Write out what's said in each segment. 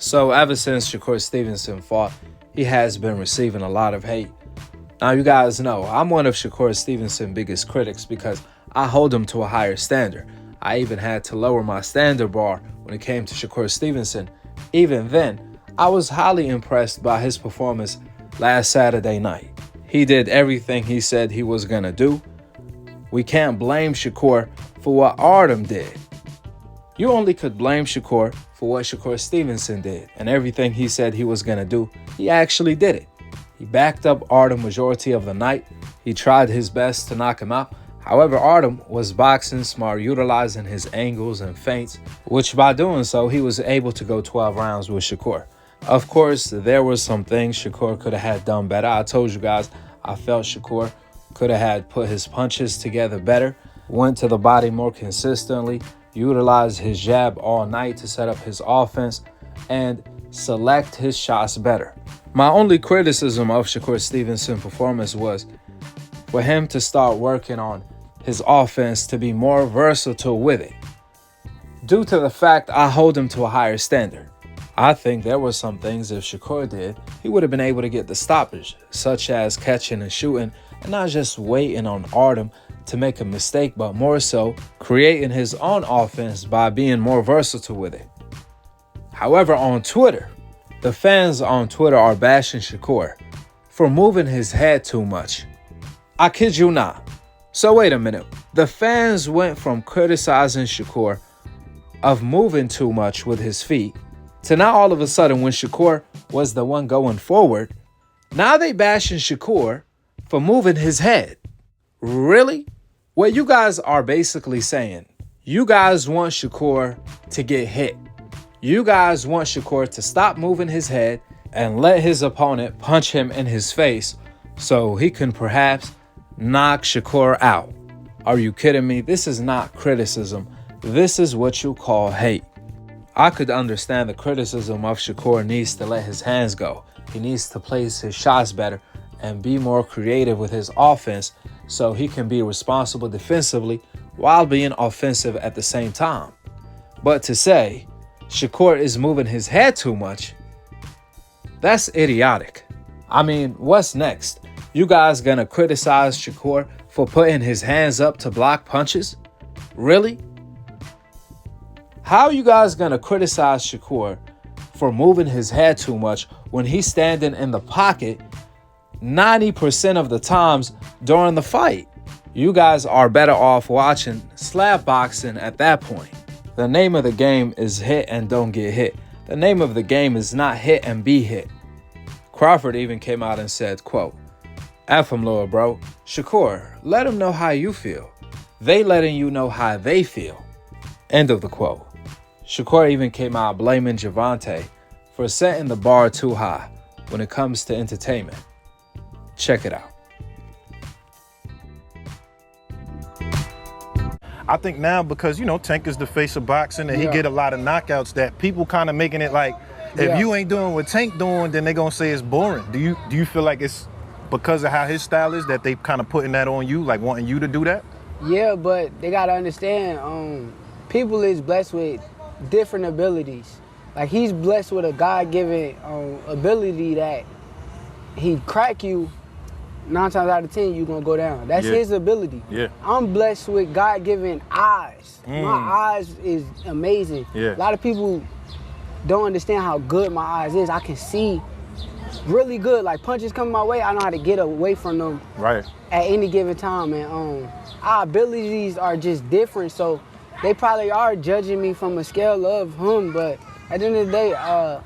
So ever since Shakur Stevenson fought, he has been receiving a lot of hate. Now you guys know I'm one of Shakur Stevenson's biggest critics because I hold him to a higher standard. I even had to lower my standard bar when it came to Shakur Stevenson. Even then, I was highly impressed by his performance last Saturday night. He did everything he said he was gonna do. We can't blame Shakur for what Artem did. You only could blame Shakur for what Shakur Stevenson did, and everything he said he was gonna do, he actually did it. He backed up Artem majority of the night. He tried his best to knock him out. However, Artem was boxing smart, utilizing his angles and feints, which by doing so, he was able to go 12 rounds with Shakur. Of course, there were some things Shakur could have had done better. I told you guys, I felt Shakur could have had put his punches together better, went to the body more consistently, utilized his jab all night to set up his offense, and select his shots better. My only criticism of Shakur Stevenson's performance was for him to start working on his offense to be more versatile with it. Due to the fact I hold him to a higher standard, I think there were some things if Shakur did, he would have been able to get the stoppage, such as catching and shooting, and not just waiting on Artem to make a mistake, but more so creating his own offense by being more versatile with it. However, on Twitter, the fans on Twitter are bashing Shakur for moving his head too much. I kid you not. So wait a minute. The fans went from criticizing Shakur of moving too much with his feet to now all of a sudden when Shakur was the one going forward, now they bashing Shakur for moving his head. Really? What you guys are basically saying, you guys want Shakur to get hit. You guys want Shakur to stop moving his head and let his opponent punch him in his face so he can perhaps knock Shakur out. Are you kidding me? This is not criticism. This is what you call hate. I could understand the criticism of Shakur needs to let his hands go. He needs to place his shots better and be more creative with his offense so he can be responsible defensively while being offensive at the same time. But to say Shakur is moving his head too much, that's idiotic. I mean, what's next? You guys gonna criticize Shakur for putting his hands up to block punches? Really? How are you guys gonna criticize Shakur for moving his head too much when he's standing in the pocket 90% of the times during the fight? You guys are better off watching slap boxing at that point. The name of the game is hit and don't get hit. The name of the game is not hit and be hit. Crawford even came out and said, quote, F him, little bro. Shakur, let him know how you feel. They letting you know how they feel. End of the quote. Shakur even came out blaming Gervonta for setting the bar too high when it comes to entertainment. Check it out. I think now because, Tank is the face of boxing and he get a lot of knockouts that people kind of making it like, if you ain't doing what Tank doing, then they going to say it's boring. Do you feel like it's because of how his style is that they kind of putting that on you, like wanting you to do that? Yeah, but they got to understand, people is blessed with different abilities. Like he's blessed with a God-given ability that he crack you 9 times out of 10, you're going to go down. That's his ability. Yeah. I'm blessed with God-given eyes. My eyes is amazing. Yeah. A lot of people don't understand how good my eyes is. I can see really good. Like punches coming my way, I know how to get away from them right at any given time. And our abilities are just different. So they probably are judging me from a scale of him. But at the end of the day,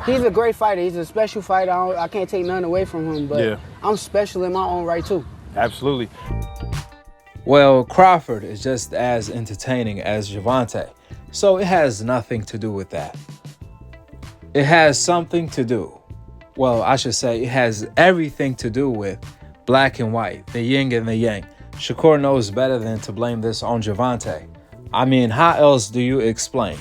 he's a great fighter. He's a special fighter. I can't take none away from him, but I'm special in my own right, too. Absolutely. Well, Crawford is just as entertaining as Gervonta, so it has nothing to do with that. It has something to do. Well, I should say it has everything to do with black and white, the yin and the yang. Shakur knows better than to blame this on Gervonta. I mean, how else do you explain?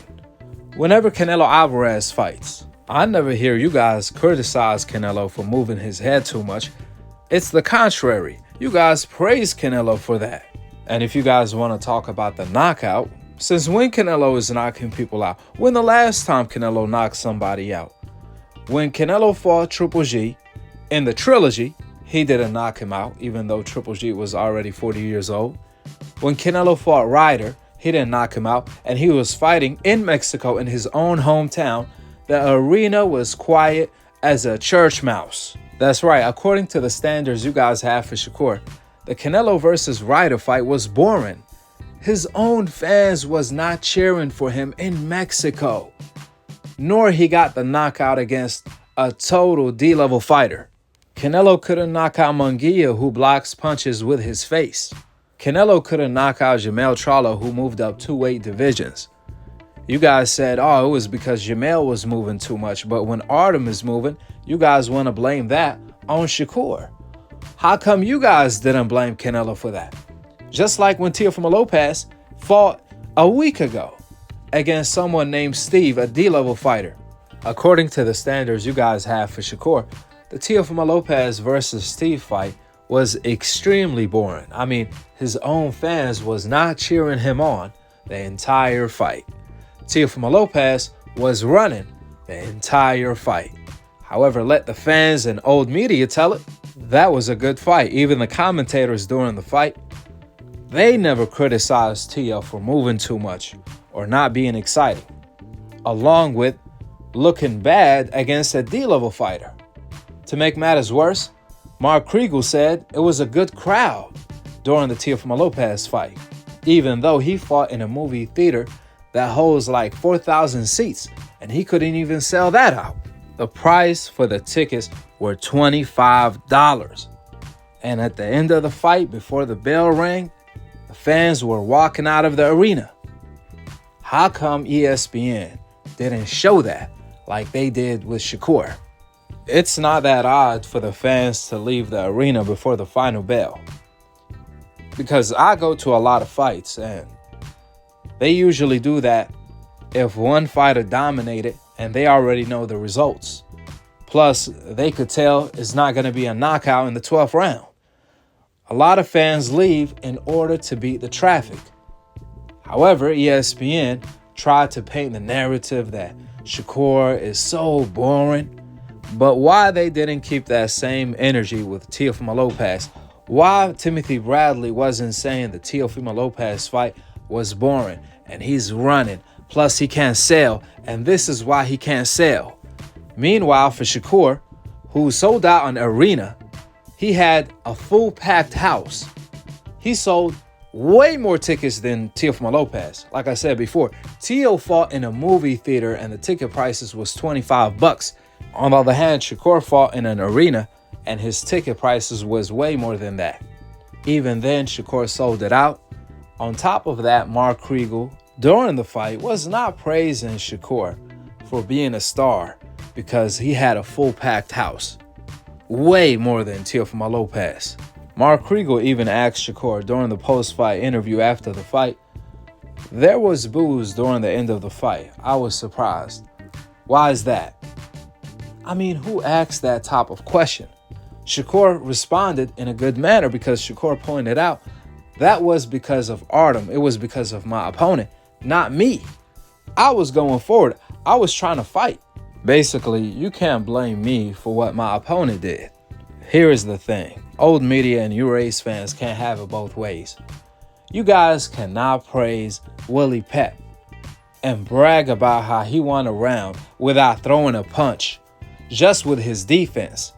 Whenever Canelo Alvarez fights, I never hear you guys criticize Canelo for moving his head too much. It's the contrary. You guys praise Canelo for that. And if you guys want to talk about the knockout, Since when Canelo is knocking people out? When the last time Canelo knocked somebody out? When Canelo fought Triple G in the trilogy, he didn't knock him out, even though Triple G was already 40 years old. When Canelo fought Ryder, he didn't knock him out, and he was fighting in Mexico in his own hometown. The arena was quiet as a church mouse. That's right, according to the standards you guys have for Shakur, the Canelo versus Ryder fight was boring. His own fans was not cheering for him in Mexico. Nor he got the knockout against a total D-level fighter. Canelo couldn't knock out Munguia, who blocks punches with his face. Canelo couldn't knock out Jamel Charlo, who moved up 2 weight divisions. You guys said, oh, it was because Jamel was moving too much. But when Artem is moving, you guys want to blame that on Shakur. How come you guys didn't blame Canelo for that? Just like when Teofimo Lopez fought a week ago against someone named Steve, a D-level fighter. According to the standards you guys have for Shakur, the Teofimo Lopez versus Steve fight was extremely boring. I mean, his own fans was not cheering him on the entire fight. Teofimo Lopez was running the entire fight. However, let the fans and old media tell it, that was a good fight. Even the commentators during the fight, they never criticized Teo for moving too much or not being exciting, along with looking bad against a D-level fighter. To make matters worse, Mark Kriegel said it was a good crowd during the Teofimo Lopez fight, even though he fought in a movie theater that holds like 4,000 seats, and he couldn't even sell that out. The price for the tickets were $25. And at the end of the fight, before the bell rang, the fans were walking out of the arena. How come ESPN didn't show that like they did with Shakur? It's not that odd for the fans to leave the arena before the final bell. Because I go to a lot of fights, and they usually do that if one fighter dominated and they already know the results. Plus, they could tell it's not going to be a knockout in the 12th round. A lot of fans leave in order to beat the traffic. However, ESPN tried to paint the narrative that Shakur is so boring. But why they didn't keep that same energy with Teofimo Lopez? Why Timothy Bradley wasn't saying the Teofimo Lopez fight was boring and he's running, plus he can't sell, and this is why he can't sell. Meanwhile, for Shakur, who sold out an arena, he had a full packed house. He sold way more tickets than Teofimo Lopez. Like I said before, Teo fought in a movie theater and the ticket prices was $25. On the other hand, Shakur fought in an arena and his ticket prices was way more than that. Even then, Shakur sold it out. On top of that, Mark Kriegel, during the fight, was not praising Shakur for being a star because he had a full packed house. Way more than Teofimo Lopez. Mark Kriegel even asked Shakur during the post-fight interview after the fight. There was boos during the end of the fight. I was surprised. Why is that? I mean, who asked that type of question? Shakur responded in a good manner because Shakur pointed out that was because of Artem. It was because of my opponent, not me. I was going forward. I was trying to fight. Basically, you can't blame me for what my opponent did. Here is the thing. Old media and you Rays fans can't have it both ways. You guys cannot praise Willie Pep and brag about how he won a round without throwing a punch, just with his defense.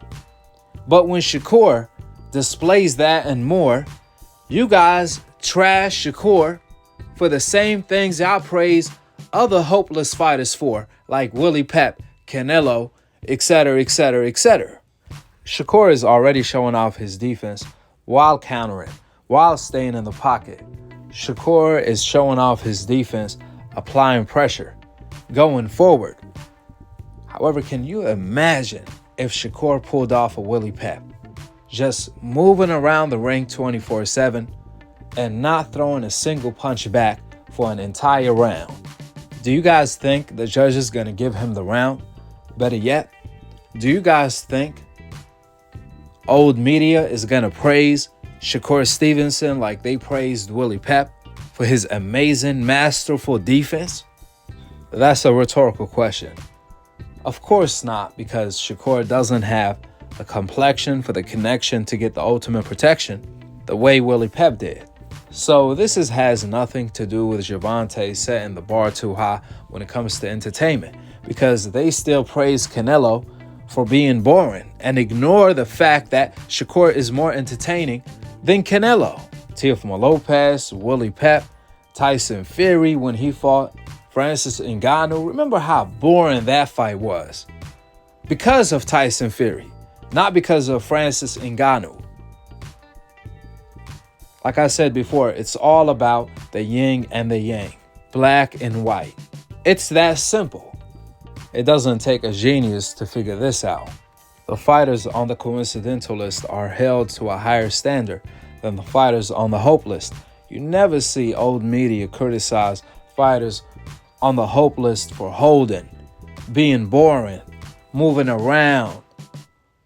But when Shakur displays that and more, you guys trash Shakur for the same things I praise other hopeless fighters for, like Willie Pep, Canelo, etc., etc., etc. Shakur is already showing off his defense while countering, while staying in the pocket. Shakur is showing off his defense, applying pressure, going forward. However, can you imagine if Shakur pulled off a Willie Pep, just moving around the ring 24/7 and not throwing a single punch back for an entire round? Do you guys think the judge is going to give him the round? Better yet, do you guys think old media is going to praise Shakur Stevenson like they praised Willie Pep for his amazing, masterful defense? That's a rhetorical question. Of course not, because Shakur doesn't have the complexion for the connection to get the ultimate protection the way Willie Pep did. So this has nothing to do with Gervonta setting the bar too high when it comes to entertainment, because they still praise Canelo for being boring and ignore the fact that Shakur is more entertaining than Canelo. Teofimo Lopez, Willie Pep, Tyson Fury when he fought Francis Ngannou. Remember how boring that fight was? Because of Tyson Fury, not because of Francis Ngannou. Like I said before, it's all about the yin and the yang, black and white. It's that simple. It doesn't take a genius to figure this out. The fighters on the coincidental list are held to a higher standard than the fighters on the hope list. You never see old media criticize fighters on the hope list for holding, being boring, moving around.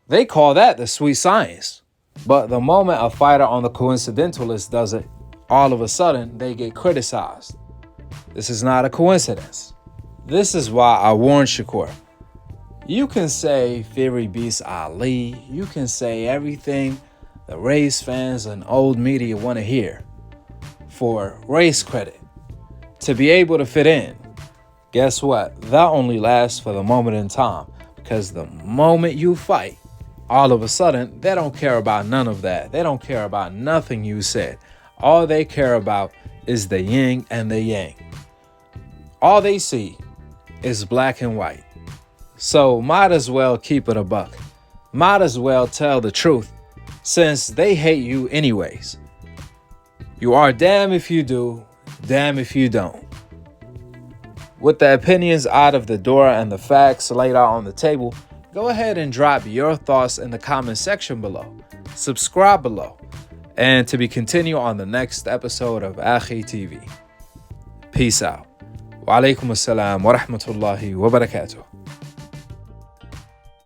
They call that the sweet science. But the moment a fighter on the coincidental list does it, all of a sudden they get criticized. This is not a coincidence. This is why I warned Shakur. You can say Fury beats Ali. You can say everything the race fans and old media want to hear for race credit, to be able to fit in. Guess what? That only lasts for the moment in time, because the moment you fight, all of a sudden, they don't care about none of that. They don't care about nothing you said. All they care about is the yin and the yang. All they see is black and white. So might as well keep it a buck. Might as well tell the truth, since they hate you anyways. You are damn if you do, damn if you don't. With the opinions out of the door and the facts laid out on the table, go ahead and drop your thoughts in the comment section below. Subscribe below. And to be continued on the next episode of Akhi TV. Peace out. Wa alaikum assalam wa rahmatullahi wa barakatuh.